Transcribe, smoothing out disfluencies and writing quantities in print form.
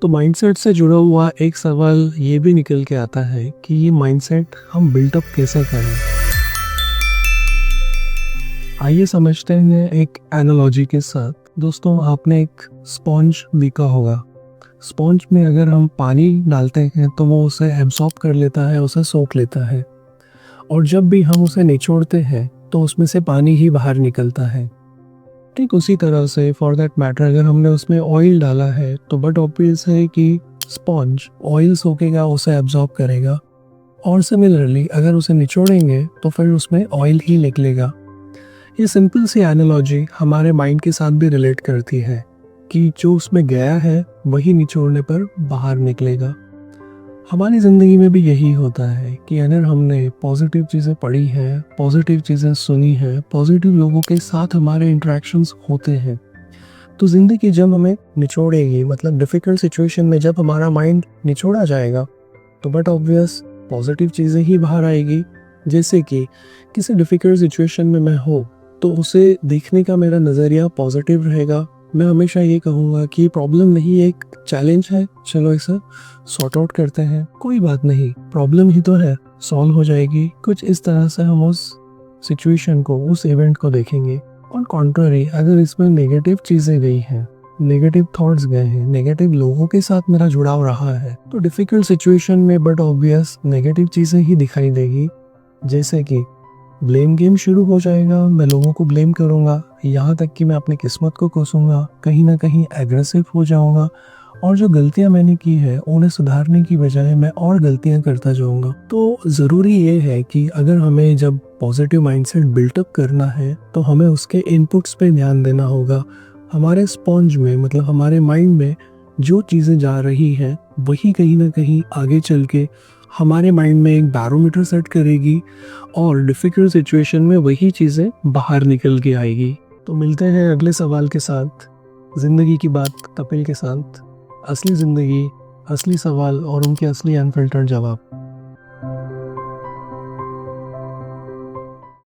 तो माइंडसेट से जुड़ा हुआ एक सवाल ये भी निकल के आता है कि ये माइंडसेट हम बिल्टअप कैसे करें। आइए समझते हैं एक एनालॉजी के साथ। दोस्तों, आपने एक स्पॉन्ज देखा होगा। स्पॉन्ज में अगर हम पानी डालते हैं तो वो उसे एब्सॉर्ब कर लेता है, उसे सोख लेता है, और जब भी हम उसे निचोड़ते हैं तो उसमें से पानी ही बाहर निकलता है। ठीक उसी तरह से फॉर दैट मैटर अगर हमने उसमें ऑयल डाला है तो बट ऑब्वियस है कि स्पॉन्ज ऑयल सोखेगा, उसे एब्जॉर्ब करेगा, और सिमिलरली अगर उसे निचोड़ेंगे तो फिर उसमें ऑयल ही निकलेगा। ये सिंपल सी एनालॉजी हमारे माइंड के साथ भी रिलेट करती है कि जो उसमें गया है वही निचोड़ने पर बाहर निकलेगा। हमारी ज़िंदगी में भी यही होता है कि अगर हमने पॉजिटिव चीज़ें पढ़ी हैं, पॉजिटिव चीज़ें सुनी हैं, पॉजिटिव लोगों के साथ हमारे इंटरेक्शंस होते हैं, तो ज़िंदगी जब हमें निचोड़ेगी, मतलब डिफ़िकल्ट सिचुएशन में जब हमारा माइंड निचोड़ा जाएगा तो बट ऑब्वियस पॉजिटिव चीज़ें ही बाहर आएगी। जैसे कि किसी डिफ़िकल्ट सिचुएशन में मैं हूँ तो उसे देखने का मेरा नज़रिया पॉजिटिव रहेगा। मैं हमेशा ये कहूँगा कि प्रॉब्लम नहीं, एक चैलेंज है, चलो इसे सॉर्ट आउट करते हैं, कोई बात नहीं, प्रॉब्लम ही तो है, सॉल्व हो जाएगी। कुछ इस तरह से हम उस सिचुएशन को, उस इवेंट को देखेंगे। ऑन कॉन्ट्ररी, अगर इसमें नेगेटिव चीज़ें गई हैं, नेगेटिव थॉट्स गए हैं, नेगेटिव लोगों के साथ मेरा जुड़ाव रहा है, तो डिफ़िकल्ट सिचुएशन में बट ऑब्वियस नेगेटिव चीज़ें ही दिखाई देगी। जैसे कि ब्लेम गेम शुरू हो जाएगा, मैं लोगों को ब्लेम करूँगा, यहाँ तक कि मैं अपनी किस्मत को कोसूंगा, कहीं ना कहीं एग्रेसिव हो जाऊँगा, और जो गलतियाँ मैंने की है उन्हें सुधारने की बजाय मैं और गलतियाँ करता जाऊँगा। तो ज़रूरी ये है कि अगर हमें जब पॉजिटिव माइंडसेट बिल्टअप करना है तो हमें उसके इनपुट्स पे ध्यान देना होगा। हमारे स्पॉन्ज में, मतलब हमारे माइंड में जो चीज़ें जा रही हैं वही कहीं ना कहीं आगे चल के हमारे माइंड में एक बैरोमीटर सेट करेगी, और डिफ़िकल्ट सिचुएशन में वही चीज़ें बाहर निकल के आएगी। तो मिलते हैं अगले सवाल के साथ। ज़िंदगी की बात कपिल के साथ, असली ज़िंदगी, असली सवाल और उनके असली अनफिल्टर्ड जवाब।